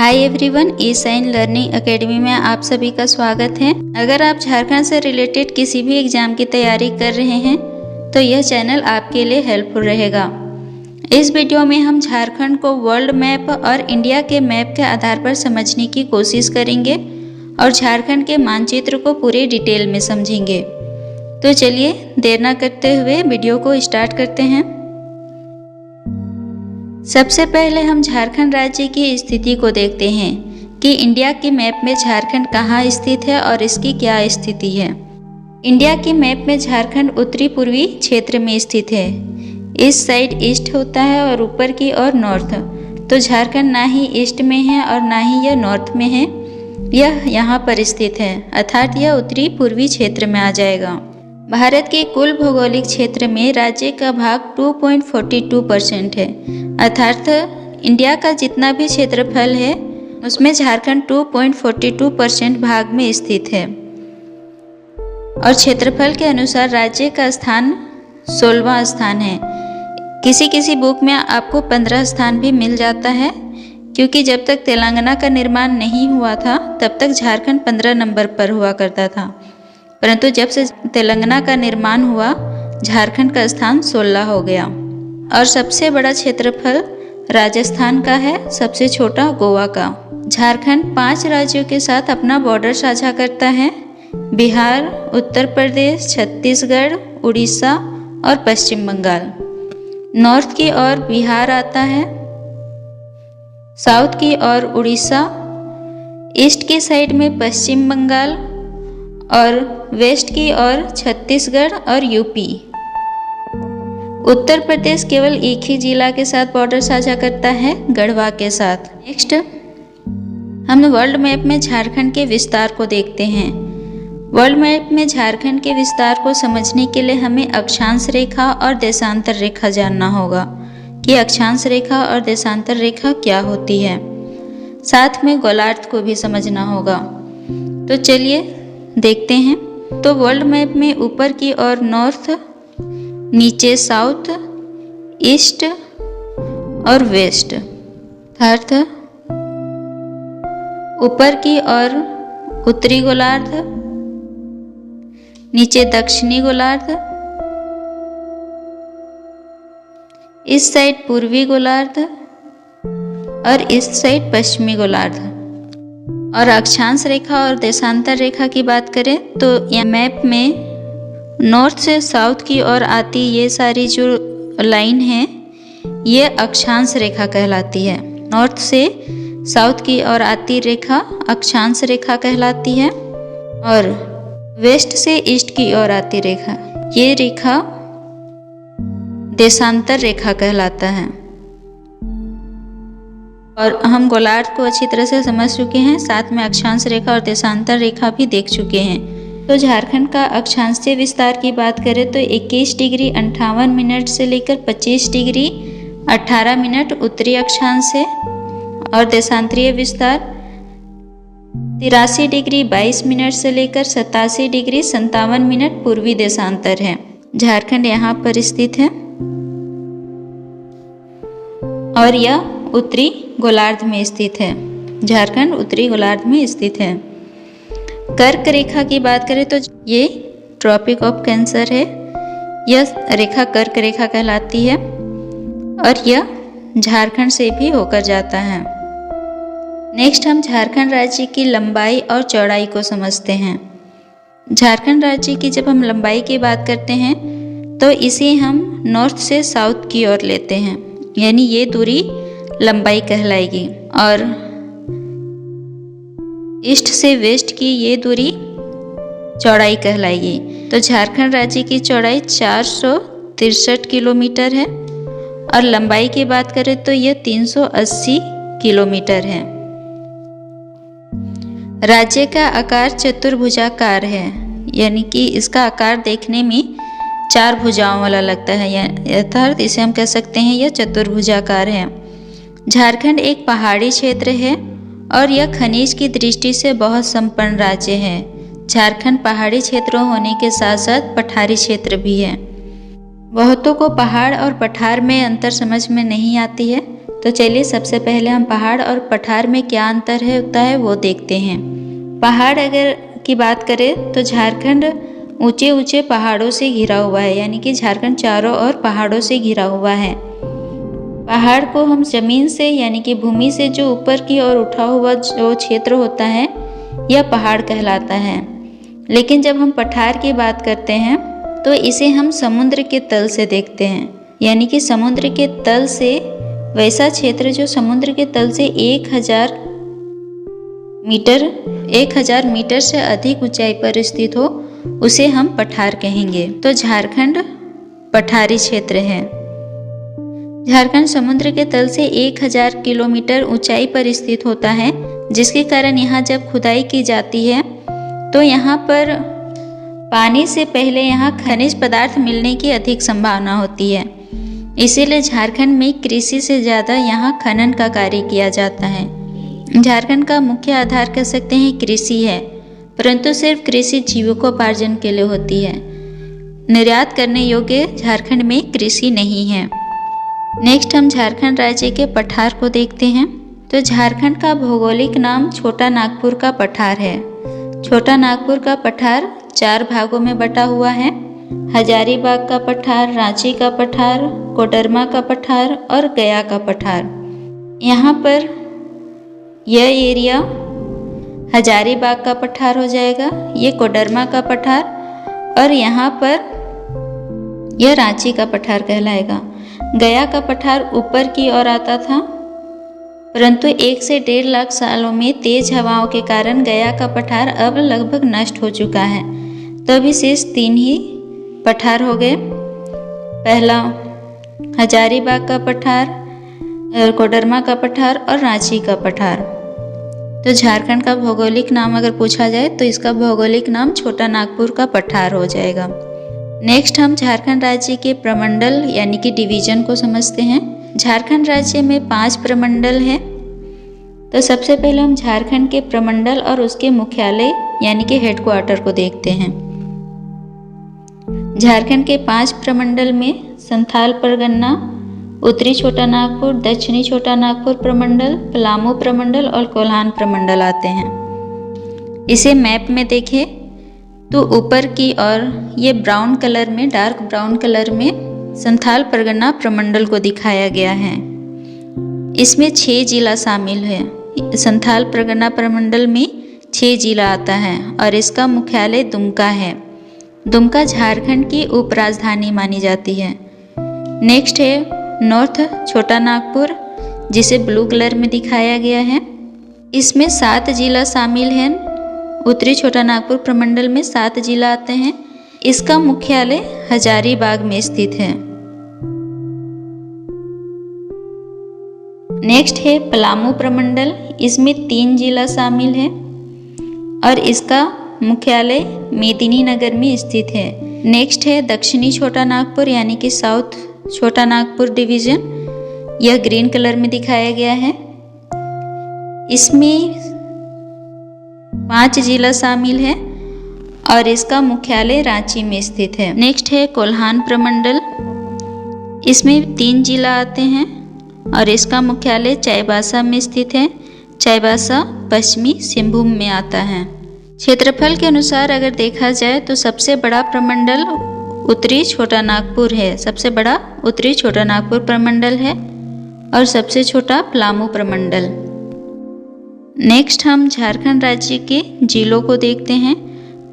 Hi everyone, ई sign learning academy में आप सभी का स्वागत है। अगर आप झारखंड से रिलेटेड किसी भी एग्जाम की तैयारी कर रहे हैं तो यह चैनल आपके लिए हेल्पफुल रहेगा। इस वीडियो में हम झारखंड को वर्ल्ड मैप और इंडिया के मैप के आधार पर समझने की कोशिश करेंगे और झारखंड के मानचित्र को पूरे डिटेल में समझेंगे। तो चलिए देर न करते हुए वीडियो को स्टार्ट करते हैं। सबसे पहले हम झारखंड राज्य की स्थिति को देखते हैं कि इंडिया के मैप में झारखंड कहाँ स्थित है और इसकी क्या स्थिति है। इंडिया के मैप में झारखंड उत्तरी पूर्वी क्षेत्र में स्थित है। इस साइड ईस्ट होता है और ऊपर की ओर नॉर्थ। तो झारखंड ना ही ईस्ट में है और ना ही यह नॉर्थ में है, यह यहाँ पर स्थित है, अर्थात यह उत्तरी पूर्वी क्षेत्र में आ जाएगा। भारत के कुल भौगोलिक क्षेत्र में राज्य का भाग 2.42% है, अर्थात इंडिया का जितना भी क्षेत्रफल है उसमें झारखंड 2.42% भाग में स्थित है। और क्षेत्रफल के अनुसार राज्य का स्थान 16वां स्थान है। किसी किसी बुक में आपको 15 स्थान भी मिल जाता है, क्योंकि जब तक तेलंगाना का निर्माण नहीं हुआ था तब तक झारखंड 15 नंबर पर हुआ करता था, परंतु जब से तेलंगाना का निर्माण हुआ झारखंड का स्थान 16 हो गया। और सबसे बड़ा क्षेत्रफल राजस्थान का है, सबसे छोटा गोवा का। झारखंड 5 राज्यों के साथ अपना बॉर्डर साझा करता है: बिहार, उत्तर प्रदेश, छत्तीसगढ़, उड़ीसा और पश्चिम बंगाल। नॉर्थ की ओर बिहार आता है, साउथ की ओर उड़ीसा, ईस्ट की साइड में पश्चिम बंगाल और वेस्ट की ओर छत्तीसगढ़ और यूपी। उत्तर प्रदेश केवल एक ही जिला के साथ बॉर्डर साझा करता है, गढ़वा के साथ। नेक्स्ट हम वर्ल्ड मैप में झारखंड के विस्तार को देखते हैं। वर्ल्ड मैप में झारखंड के विस्तार को समझने के लिए हमें अक्षांश रेखा और देशांतर रेखा जानना होगा कि अक्षांश रेखा और देशांतर रेखा क्या होती है। साथ में गोलार्ध को भी समझना होगा। तो चलिए देखते हैं। तो वर्ल्ड मैप में ऊपर की ओर नॉर्थ, नीचे साउथ, ईस्ट और वेस्ट, अर्थात ऊपर की ओर उत्तरी गोलार्ध, नीचे दक्षिणी गोलार्ध, इस साइड पूर्वी गोलार्ध और इस साइड पश्चिमी गोलार्ध। और अक्षांश रेखा और देशांतर रेखा की बात करें तो यह मैप में नॉर्थ से साउथ की ओर आती ये सारी जो लाइन है ये अक्षांश रेखा कहलाती है। नॉर्थ से साउथ की ओर आती रेखा अक्षांश रेखा कहलाती है और वेस्ट से ईस्ट की ओर आती रेखा ये रेखा देशांतर रेखा कहलाता है। और हम गोलार्ध को अच्छी तरह से समझ चुके हैं, साथ में अक्षांश रेखा और देशांतर रेखा भी देख चुके हैं। तो झारखंड का अक्षांशीय विस्तार की बात करें तो 21 डिग्री 58 मिनट से लेकर 25 डिग्री 18 मिनट उत्तरी अक्षांश है और देशांतरीय विस्तार 83 डिग्री 22 मिनट से लेकर 87 डिग्री 57 मिनट पूर्वी देशांतर है। झारखंड यहाँ पर स्थित है और यह उत्तरी गोलार्ध में स्थित है। झारखंड उत्तरी गोलार्ध में स्थित है। कर्क रेखा की बात करें तो ये ट्रॉपिक ऑफ कैंसर है। यह रेखा कर्क रेखा कहलाती है और यह झारखंड से भी होकर जाता है। नेक्स्ट हम झारखंड राज्य की लंबाई और चौड़ाई को समझते हैं। झारखंड राज्य की जब हम लंबाई की बात करते हैं तो इसे हम नॉर्थ से साउथ की ओर लेते हैं, यानी ये दूरी लंबाई कहलाएगी। और ईस्ट से वेस्ट की ये दूरी चौड़ाई कहलाएगी। तो झारखंड राज्य की चौड़ाई 463 किलोमीटर है और लंबाई की बात करें तो यह 380 किलोमीटर है। राज्य का आकार चतुर्भुजाकार है, यानी कि इसका आकार देखने में 4 भुजाओं वाला लगता है, अर्थात इसे हम कह सकते हैं यह चतुर्भुजाकार है। झारखंड एक पहाड़ी क्षेत्र है और यह खनिज की दृष्टि से बहुत संपन्न राज्य है। झारखंड पहाड़ी क्षेत्रों होने के साथ साथ पठारी क्षेत्र भी है। बहुतों को पहाड़ और पठार में अंतर समझ में नहीं आती है, तो चलिए सबसे पहले हम पहाड़ और पठार में क्या अंतर होता है वो देखते हैं। पहाड़ अगर की बात करें तो झारखंड ऊंचे ऊंचे पहाड़ों से घिरा हुआ है, यानी कि झारखंड चारों ओर पहाड़ों से घिरा हुआ है। पहाड़ को हम जमीन से यानी कि भूमि से जो ऊपर की ओर उठा हुआ जो क्षेत्र होता है यह पहाड़ कहलाता है। लेकिन जब हम पठार की बात करते हैं तो इसे हम समुद्र के तल से देखते हैं, यानी कि समुद्र के तल से वैसा क्षेत्र जो समुद्र के तल से 1000 मीटर से अधिक ऊंचाई पर स्थित हो उसे हम पठार कहेंगे। तो झारखंड पठारी क्षेत्र है। झारखंड समुद्र के तल से 1000 किलोमीटर ऊंचाई पर स्थित होता है, जिसके कारण यहाँ जब खुदाई की जाती है तो यहाँ पर पानी से पहले यहाँ खनिज पदार्थ मिलने की अधिक संभावना होती है। इसीलिए झारखंड में कृषि से ज़्यादा यहाँ खनन का कार्य किया जाता है। झारखंड का मुख्य आधार कह सकते हैं कृषि है, परंतु सिर्फ कृषि जीविकोपार्जन के लिए होती है। निर्यात करने योग्य झारखंड में कृषि नहीं है। नेक्स्ट हम झारखंड राज्य के पठार को देखते हैं। तो झारखंड का भौगोलिक नाम छोटा नागपुर का पठार है। छोटा नागपुर का पठार 4 भागों में बटा हुआ है। हजारीबाग का पठार, रांची का पठार, कोडरमा का पठार और गया का पठार। यहाँ पर यह एरिया हजारीबाग का पठार हो जाएगा, ये कोडरमा का पठार और यहाँ पर यह रांची का पठार कहलाएगा। गया का पठार ऊपर की ओर आता था, परंतु 1 से 1.5 लाख सालों में तेज हवाओं के कारण गया का पठार अब लगभग नष्ट हो चुका है। तो अभी शेष 3 ही पठार हो गए। पहला हजारीबाग का पठार, कोडरमा का पठार और रांची का पठार। तो झारखंड का भौगोलिक नाम अगर पूछा जाए तो इसका भौगोलिक नाम छोटा नागपुर का पठार हो जाएगा। नेक्स्ट हम झारखंड राज्य के प्रमंडल यानी कि डिवीजन को समझते हैं। झारखंड राज्य में 5 प्रमंडल हैं। तो सबसे पहले हम झारखंड के प्रमंडल और उसके मुख्यालय यानी कि हेडक्वार्टर को देखते हैं। झारखंड के 5 प्रमंडल में संथाल परगना, उत्तरी छोटा नागपुर, दक्षिणी छोटा नागपुर प्रमंडल, पलामू प्रमंडल और कोल्हान प्रमंडल आते हैं। इसे मैप में देखें तो ऊपर की ओर ये ब्राउन कलर में, डार्क ब्राउन कलर में संथाल परगना प्रमंडल को दिखाया गया है। इसमें 6 जिला शामिल है। संथाल परगना प्रमंडल में 6 जिला आता है और इसका मुख्यालय दुमका है। दुमका झारखंड की उपराजधानी मानी जाती है। नेक्स्ट है नॉर्थ छोटा नागपुर, जिसे ब्लू कलर में दिखाया गया है। इसमें 7 जिला शामिल हैं। उत्तरी छोटा नागपुर प्रमंडल में 7 जिला आते हैं। इसका मुख्यालय हजारीबाग में स्थित है। नेक्स्ट है पलामू प्रमंडल, इसमें 3 जिला शामिल है और इसका मुख्यालय मेदिनीनगर में स्थित है। नेक्स्ट है दक्षिणी छोटा नागपुर यानी कि साउथ छोटा नागपुर डिवीजन, यह ग्रीन कलर में दिखाया गया है। इसमें 5 जिला शामिल है और इसका मुख्यालय रांची में स्थित है। नेक्स्ट है कोल्हान प्रमंडल, इसमें 3 जिला आते हैं और इसका मुख्यालय चाईबासा में स्थित है। चाईबासा पश्चिमी सिंहभूम में आता है। क्षेत्रफल के अनुसार अगर देखा जाए तो सबसे बड़ा प्रमंडल उत्तरी छोटा नागपुर है। सबसे बड़ा उत्तरी छोटा नागपुर प्रमंडल है और सबसे छोटा पलामू प्रमंडल। नेक्स्ट हम झारखंड राज्य के जिलों को देखते हैं।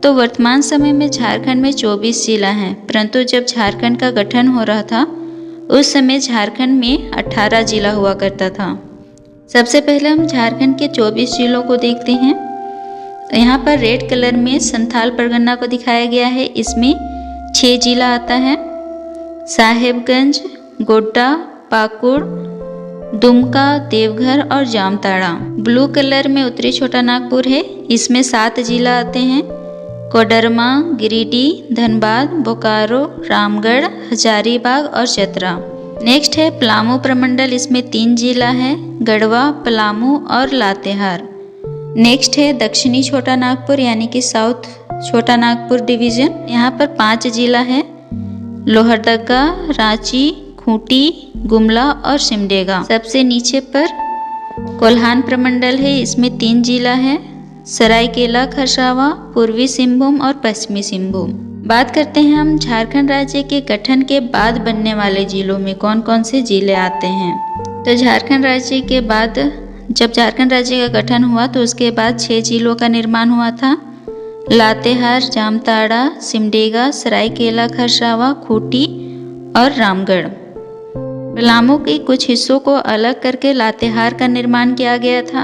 तो वर्तमान समय में झारखंड में 24 जिला हैं, परंतु जब झारखंड का गठन हो रहा था उस समय झारखंड में 18 जिला हुआ करता था। सबसे पहले हम झारखंड के 24 जिलों को देखते हैं। यहाँ पर रेड कलर में संथाल परगना को दिखाया गया है। इसमें 6 जिला आता है, साहेबगंज, गोड्डा, पाकुड़, दुमका, देवघर और जामताड़ा। ब्लू कलर में उत्तरी छोटा नागपुर है, इसमें 7 जिला आते हैं, कोडरमा, गिरिडीह, धनबाद, बोकारो, रामगढ़, हजारीबाग और चतरा। नेक्स्ट है पलामू प्रमंडल, इसमें 3 जिला है, गढ़वा, पलामू और लातेहार। नेक्स्ट है दक्षिणी छोटा नागपुर यानी कि साउथ छोटा नागपुर डिवीजन, यहाँ पर 5 जिला है, लोहरदगा, रांची, खूंटी, गुमला और सिमडेगा। सबसे नीचे पर कोल्हान प्रमंडल है, इसमें 3 जिला है, सरायकेला खरसावां, पूर्वी सिंहभूम और पश्चिमी सिंहभूम। बात करते हैं हम झारखंड राज्य के गठन के बाद बनने वाले जिलों में कौन कौन से जिले आते हैं। तो झारखंड राज्य के बाद, जब झारखंड राज्य का गठन हुआ तो उसके बाद 6 जिलों का निर्माण हुआ था। लातेहार, जामताड़ा, सिमडेगा, सरायकेला खरसावां, खूंटी और रामगढ़। पलामू के कुछ हिस्सों को अलग करके लातेहार का निर्माण किया गया था।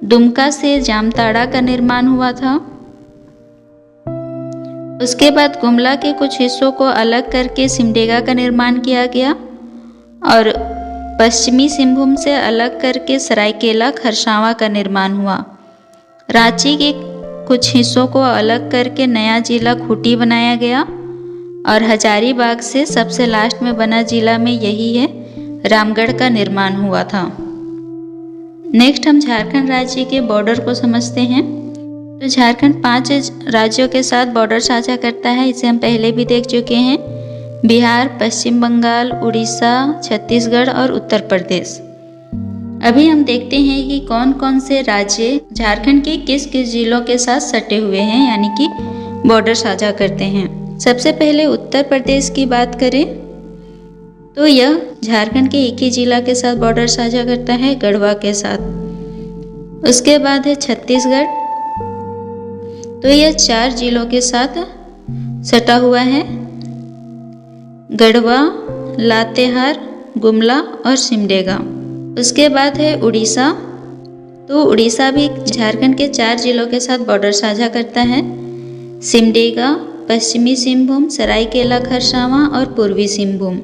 दुमका से जामताड़ा का निर्माण हुआ था। उसके बाद गुमला के कुछ हिस्सों को अलग करके सिमडेगा का निर्माण किया गया और पश्चिमी सिंहभूम से अलग करके सरायकेला खरसावां का निर्माण हुआ। रांची के कुछ हिस्सों को अलग करके नया जिला खूंटी बनाया गया और हजारीबाग से सबसे लास्ट में बना जिला में यही है, रामगढ़ का निर्माण हुआ था। नेक्स्ट हम झारखंड राज्य के बॉर्डर को समझते हैं। तो झारखंड 5 राज्यों के साथ बॉर्डर साझा करता है, इसे हम पहले भी देख चुके हैं। बिहार, पश्चिम बंगाल, उड़ीसा, छत्तीसगढ़ और उत्तर प्रदेश। अभी हम देखते हैं कि कौन कौन से राज्य झारखंड के किस किस जिलों के साथ सटे हुए हैं, यानी कि बॉर्डर साझा करते हैं। सबसे पहले उत्तर प्रदेश की बात करें तो यह झारखंड के एक ही जिला के साथ बॉर्डर साझा करता है, गढ़वा के साथ। उसके बाद है छत्तीसगढ़, तो यह 4 जिलों के साथ सटा हुआ है, गढ़वा, लातेहार, गुमला और सिमडेगा। उसके बाद है उड़ीसा, तो उड़ीसा भी झारखंड के 4 जिलों के साथ बॉर्डर साझा करता है, सिमडेगा, पश्चिमी सिंहभूम, सरायकेला खरसावां और पूर्वी सिंहभूम।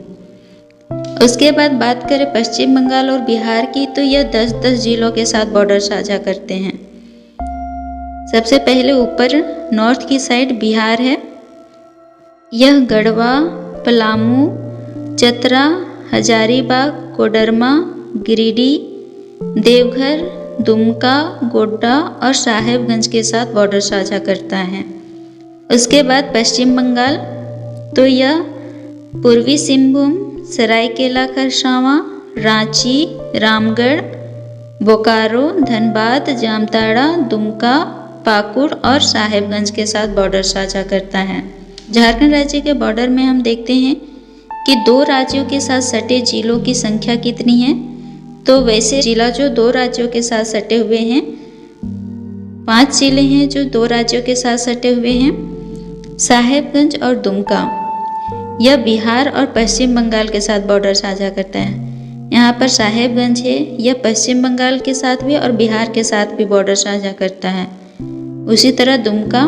उसके बाद बात करें पश्चिम बंगाल और बिहार की, तो यह 10-10 जिलों के साथ बॉर्डर साझा करते हैं। सबसे पहले ऊपर नॉर्थ की साइड बिहार है, यह गढ़वा, पलामू, चतरा, हजारीबाग, कोडरमा, गिरिडीह, देवघर, दुमका, गोड्डा और साहेबगंज के साथ बॉर्डर साझा करता है। उसके बाद पश्चिम बंगाल, तो यह पूर्वी सिंहभूम, सरायकेला खरसावां, रांची, रामगढ़, बोकारो, धनबाद, जामताड़ा, दुमका, पाकुड़ और साहेबगंज के साथ बॉर्डर साझा करता है। झारखंड राज्य के बॉर्डर में हम देखते हैं कि 2 राज्यों के साथ सटे जिलों की संख्या कितनी है। तो वैसे जिला जो 2 राज्यों के साथ सटे हुए हैं, 5 जिले हैं जो 2 राज्यों के साथ सटे हुए हैं, साहेबगंज और दुमका। यह बिहार और पश्चिम बंगाल के साथ बॉर्डर साझा करता है। यहाँ पर साहेबगंज है, यह पश्चिम बंगाल के साथ भी और बिहार के साथ भी बॉर्डर साझा करता है। उसी तरह दुमका,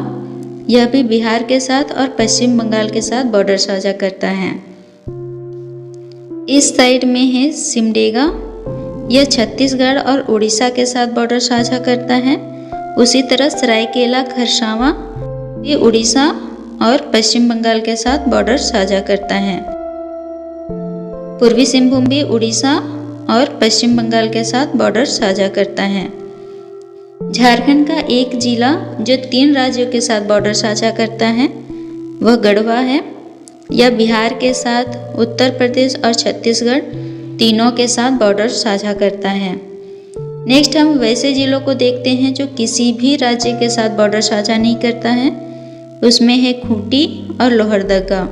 यह भी बिहार के साथ और पश्चिम बंगाल के साथ बॉर्डर साझा करता है। इस साइड में है सिमडेगा, यह छत्तीसगढ़ और उड़ीसा के साथ बॉर्डर साझा करता है। उसी तरह सरायकेला खरसावां ये उड़ीसा और पश्चिम बंगाल के साथ बॉर्डर साझा करता है। पूर्वी सिंहभूम भी उड़ीसा और पश्चिम बंगाल के साथ बॉर्डर साझा करता है। झारखंड का एक जिला जो 3 राज्यों के साथ बॉर्डर साझा करता है वह गढ़वा है। यह बिहार के साथ उत्तर प्रदेश और छत्तीसगढ़ तीनों के साथ बॉर्डर साझा करता है। नेक्स्ट हम वैसे जिलों को देखते हैं जो किसी भी राज्य के साथ बॉर्डर साझा नहीं करता है। उसमें है खूंटी और लोहरदगा।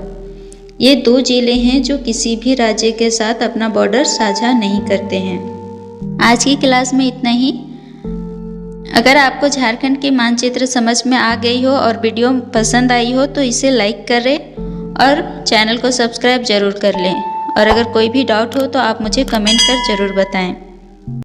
ये 2 जिले हैं जो किसी भी राज्य के साथ अपना बॉर्डर साझा नहीं करते हैं। आज की क्लास में इतना ही। अगर आपको झारखंड की मानचित्र समझ में आ गई हो और वीडियो पसंद आई हो तो इसे लाइक करें और चैनल को सब्सक्राइब जरूर कर लें। और अगर कोई भी डाउट हो तो आप मुझे कमेंट कर ज़रूर बताएं।